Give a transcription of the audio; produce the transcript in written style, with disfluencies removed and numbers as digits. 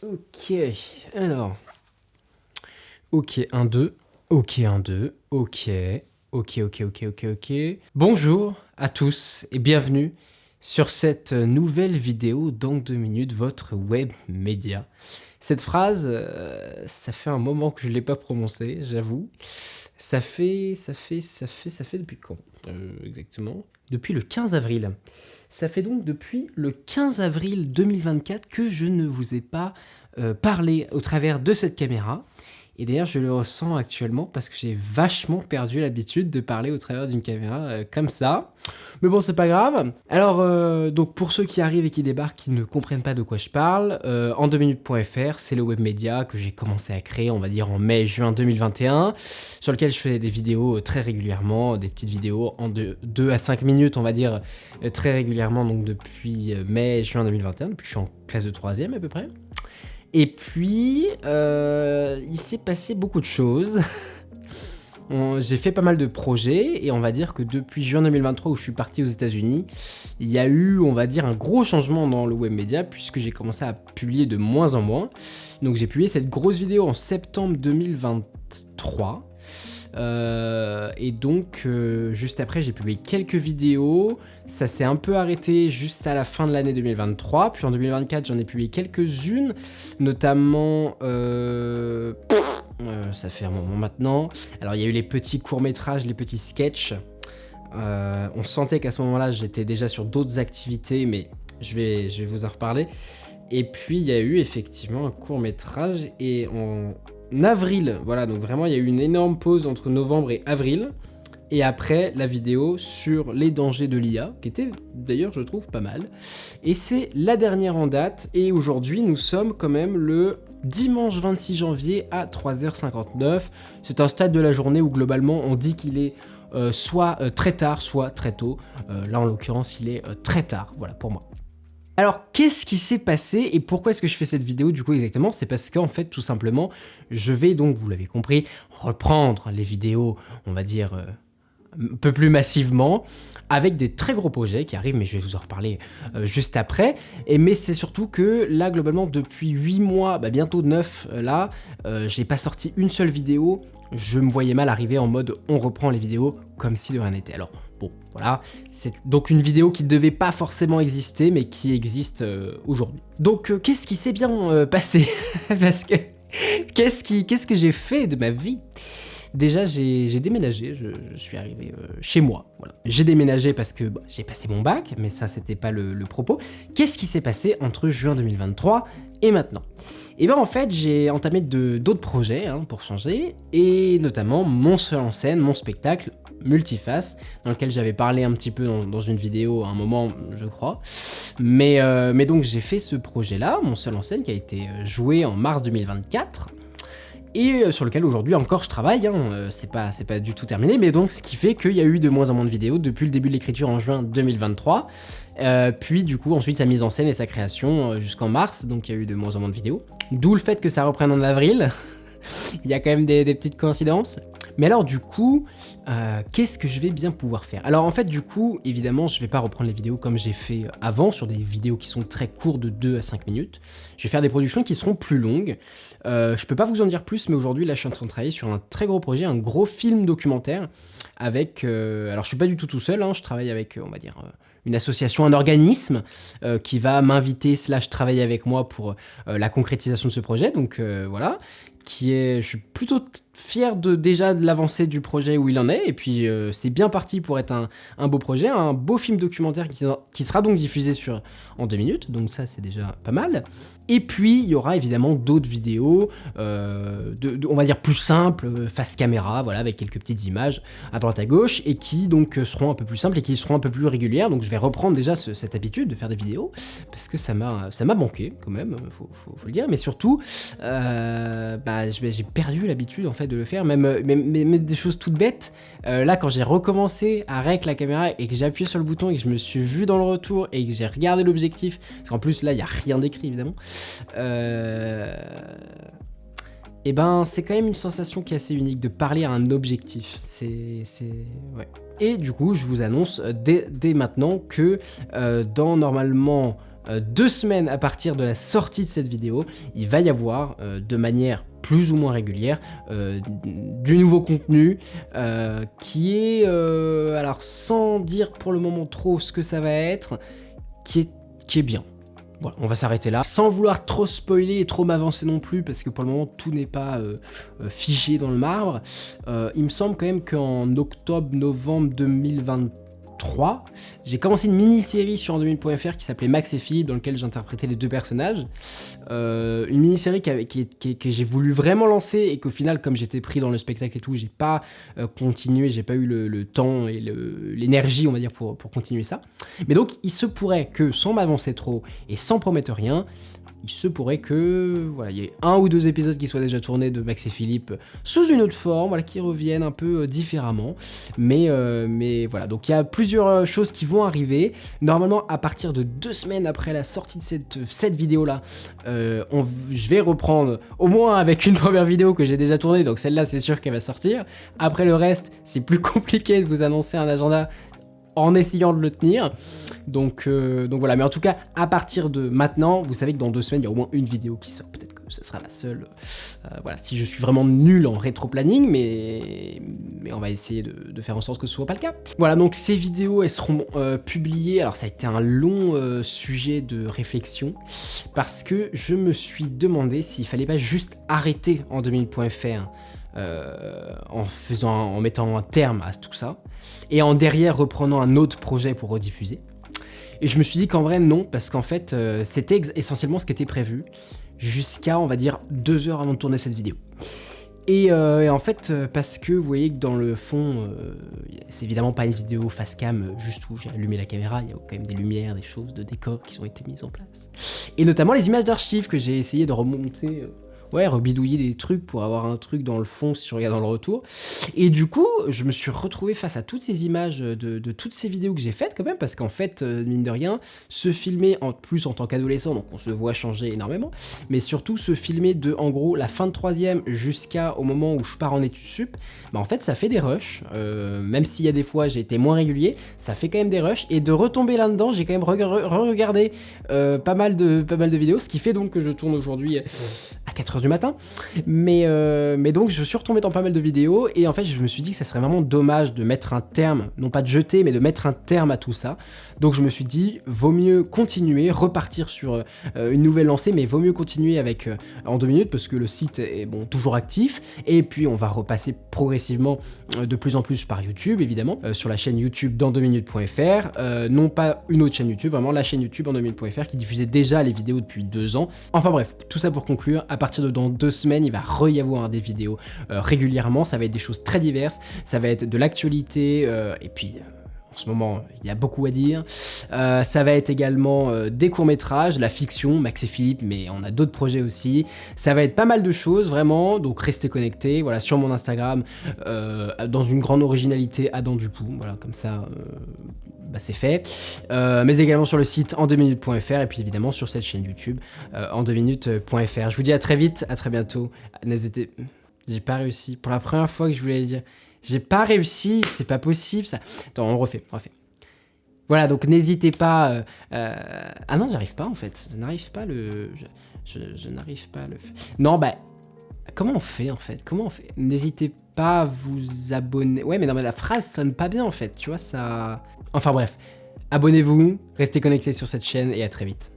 Ok, alors. Ok, 1, 2. Ok, 1, 2. Ok. Ok. Bonjour à tous et bienvenue sur cette nouvelle vidéo dans 2 minutes, votre web média. Cette phrase, ça fait un moment que je ne l'ai pas prononcée, j'avoue. Ça fait depuis quand exactement? Depuis le 15 avril. Ça fait donc depuis le 15 avril 2024 que je ne vous ai pas parlé au travers de cette caméra. Et d'ailleurs, je le ressens actuellement parce que j'ai vachement perdu l'habitude de parler au travers d'une caméra comme ça. Mais bon, c'est pas grave. Alors, donc pour ceux qui arrivent et qui débarquent, qui ne comprennent pas de quoi je parle, en 2minutes.fr, c'est le web média que j'ai commencé à créer, on va dire en mai-juin 2021, sur lequel je fais des vidéos très régulièrement, des petites vidéos en 2 à 5 minutes, on va dire, très régulièrement, donc depuis mai-juin 2021, depuis que je suis en classe de 3e à peu près. Et puis, il s'est passé beaucoup de choses. J'ai fait pas mal de projets et on va dire que depuis juin 2023 où je suis parti aux États-Unis, il y a eu, on va dire, un gros changement dans le web média puisque j'ai commencé à publier de moins en moins. Donc j'ai publié cette grosse vidéo en septembre 2023. Et donc juste après j'ai publié quelques vidéos, ça s'est un peu arrêté juste à la fin de l'année 2023, puis en 2024 j'en ai publié quelques-unes, notamment ça fait un moment maintenant. Alors il y a eu les petits courts-métrages, les petits sketchs, on sentait qu'à ce moment-là j'étais déjà sur d'autres activités, mais je vais vous en reparler. Et puis il y a eu effectivement un court-métrage et en avril, voilà, donc vraiment il y a eu une énorme pause entre novembre et avril, et après la vidéo sur les dangers de l'IA, qui était d'ailleurs je trouve pas mal, et c'est la dernière en date, et aujourd'hui nous sommes quand même le dimanche 26 janvier à 3h59, c'est un stade de la journée où globalement on dit qu'il est soit très tard, soit très tôt, là en l'occurrence il est très tard, voilà pour moi. Alors, qu'est-ce qui s'est passé et pourquoi est-ce que je fais cette vidéo du coup exactement? C'est parce qu'en fait, tout simplement, je vais donc, vous l'avez compris, reprendre les vidéos, on va dire, un peu plus massivement, avec des très gros projets qui arrivent, mais je vais vous en reparler juste après. Mais c'est surtout que là, globalement, depuis 8 mois, bientôt 9, là, j'ai pas sorti une seule vidéo. Je me voyais mal arriver en mode on reprend les vidéos comme si de rien n'était. Alors bon, voilà, c'est donc une vidéo qui ne devait pas forcément exister, mais qui existe aujourd'hui. Donc qu'est-ce qui s'est bien passé? Parce que qu'est-ce que j'ai fait de ma vie? Déjà, j'ai déménagé, je suis arrivé chez moi, voilà. J'ai déménagé parce que j'ai passé mon bac, mais ça, c'était pas le propos. Qu'est-ce qui s'est passé entre juin 2023 et maintenant? Et bien en fait, j'ai entamé d'autres projets, pour changer, et notamment mon seul en scène, mon spectacle Multiface, dans lequel j'avais parlé un petit peu dans une vidéo à un moment, je crois. Mais donc j'ai fait ce projet-là, mon seul en scène, qui a été joué en mars 2024, et sur lequel aujourd'hui encore je travaille, c'est pas du tout terminé, mais donc ce qui fait qu'il y a eu de moins en moins de vidéos depuis le début de l'écriture en juin 2023, puis du coup ensuite sa mise en scène et sa création jusqu'en mars, donc il y a eu de moins en moins de vidéos, d'où le fait que ça reprenne en avril. Il y a quand même des petites coïncidences. Mais alors du coup, qu'est-ce que je vais bien pouvoir faire? Alors en fait du coup, évidemment, je vais pas reprendre les vidéos comme j'ai fait avant, sur des vidéos qui sont très courtes de 2 à 5 minutes. Je vais faire des productions qui seront plus longues. Je peux pas vous en dire plus, mais aujourd'hui là je suis en train de travailler sur un très gros projet, un gros film documentaire avec... alors je suis pas du tout seul, je travaille avec, on va dire... une association, un organisme qui va m'inviter / travailler avec moi pour la concrétisation de ce projet, donc voilà, je suis plutôt fier déjà de l'avancée du projet où il en est, et puis c'est bien parti pour être un beau projet, un beau film documentaire qui sera donc diffusé en 2 minutes, donc ça c'est déjà pas mal. Et puis il y aura évidemment d'autres vidéos, on va dire plus simples, face caméra, voilà, avec quelques petites images à droite à gauche, et qui donc seront un peu plus simples et qui seront un peu plus régulières, donc je vais reprendre déjà cette habitude de faire des vidéos, parce que ça m'a manqué quand même, faut le dire, mais surtout, j'ai perdu l'habitude en fait de le faire, même des choses toutes bêtes. Là quand j'ai recommencé à rec la caméra et que j'ai appuyé sur le bouton et que je me suis vu dans le retour et que j'ai regardé l'objectif, parce qu'en plus là il n'y a rien d'écrit évidemment, et c'est quand même une sensation qui est assez unique de parler à un objectif, ouais. Et du coup je vous annonce dès maintenant que dans normalement 2 semaines à partir de la sortie de cette vidéo, il va y avoir de manière plus ou moins régulière du nouveau contenu qui est, alors sans dire pour le moment trop ce que ça va être, qui est bien. Voilà, on va s'arrêter là, sans vouloir trop spoiler et trop m'avancer non plus, parce que pour le moment tout n'est pas figé dans le marbre. Il me semble quand même qu'en octobre-novembre 2023, j'ai commencé une mini-série sur Andominute.fr qui s'appelait Max et Philippe, dans lequel j'interprétais les 2 personnages. Une mini-série que j'ai voulu vraiment lancer et qu'au final, comme j'étais pris dans le spectacle et tout, j'ai pas continué, j'ai pas eu le temps et l'énergie, on va dire, pour continuer ça. Mais donc, il se pourrait que, sans m'avancer trop et sans promettre rien, il se pourrait que voilà, il y ait 1 ou 2 épisodes qui soient déjà tournés de Max et Philippe sous une autre forme, voilà, qui reviennent un peu différemment. Mais voilà, donc il y a plusieurs choses qui vont arriver. Normalement, à partir de 2 semaines après la sortie de cette vidéo-là, je vais reprendre au moins avec une première vidéo que j'ai déjà tournée, donc celle-là, c'est sûr qu'elle va sortir. Après le reste, c'est plus compliqué de vous annoncer un agenda en essayant de le tenir. Donc voilà, mais en tout cas, à partir de maintenant, vous savez que dans 2 semaines, il y a au moins une vidéo qui sort. Peut-être que ce sera la seule. Voilà, si je suis vraiment nul en rétro-planning, mais on va essayer de faire en sorte que ce soit pas le cas. Voilà, donc ces vidéos, elles seront publiées. Alors ça a été un long sujet de réflexion, parce que je me suis demandé s'il fallait pas juste arrêter Andominute.fr en mettant un terme à tout ça, et en derrière reprenant un autre projet pour rediffuser. Et je me suis dit qu'en vrai non, parce qu'en fait c'était essentiellement ce qui était prévu, jusqu'à on va dire 2 heures avant de tourner cette vidéo. Et en fait, parce que vous voyez que dans le fond, c'est évidemment pas une vidéo face cam, juste où j'ai allumé la caméra, il y a quand même des lumières, des choses, de décors qui ont été mises en place. Et notamment les images d'archives que j'ai essayé de remonter, rebidouiller des trucs pour avoir un truc dans le fond si je regarde dans le retour. Et du coup, je me suis retrouvé face à toutes ces images de toutes ces vidéos que j'ai faites quand même, parce qu'en fait, mine de rien, se filmer en plus en tant qu'adolescent, donc on se voit changer énormément, mais surtout se filmer de, en gros, la fin de 3ème jusqu'au moment où je pars en études sup, bah en fait, ça fait des rushs, même s'il y a des fois j'ai été moins régulier, ça fait quand même des rushs, et de retomber là-dedans, j'ai quand même regardé pas mal de vidéos, ce qui fait donc que je tourne aujourd'hui à 4h du matin, mais donc je suis retombé dans pas mal de vidéos, et en fait je me suis dit que ça serait vraiment dommage de mettre un terme, non pas de jeter, mais de mettre un terme à tout ça. Donc je me suis dit, vaut mieux continuer, repartir sur une nouvelle lancée, mais vaut mieux continuer avec Andominute, parce que le site est bon, toujours actif, et puis on va repasser progressivement de plus en plus par YouTube, évidemment, sur la chaîne YouTube d'Andominute.fr, non pas une autre chaîne YouTube, vraiment la chaîne YouTube Andominute.fr qui diffusait déjà les vidéos depuis 2 ans. Enfin bref, tout ça pour conclure, à partir de dans 2 semaines, il va y avoir des vidéos régulièrement, ça va être des choses très diverses, ça va être de l'actualité, et puis en ce moment, il y a beaucoup à dire. Ça va être également des courts-métrages, la fiction, Max et Philippe, mais on a d'autres projets aussi. Ça va être pas mal de choses, vraiment, donc restez connectés. Voilà, sur mon Instagram, dans une grande originalité, Adam Dupou, voilà, comme ça, bah, c'est fait. Mais également sur le site Andominute.fr, et puis évidemment sur cette chaîne YouTube, Andominute.fr. Je vous dis à très vite, à très bientôt. N'hésitez... J'ai pas réussi. Pour la première fois que je voulais le dire. J'ai pas réussi, c'est pas possible ça. Attends, on refait. Voilà, donc n'hésitez pas... Ah non, j'arrive pas en fait. Je n'arrive pas le... Je n'arrive pas à le faire. Non, bah... Comment on fait en fait? Comment on fait? N'hésitez pas à vous abonner... Ouais, mais non, mais la phrase sonne pas bien en fait, tu vois, ça... Enfin bref, abonnez-vous, restez connectés sur cette chaîne et à très vite.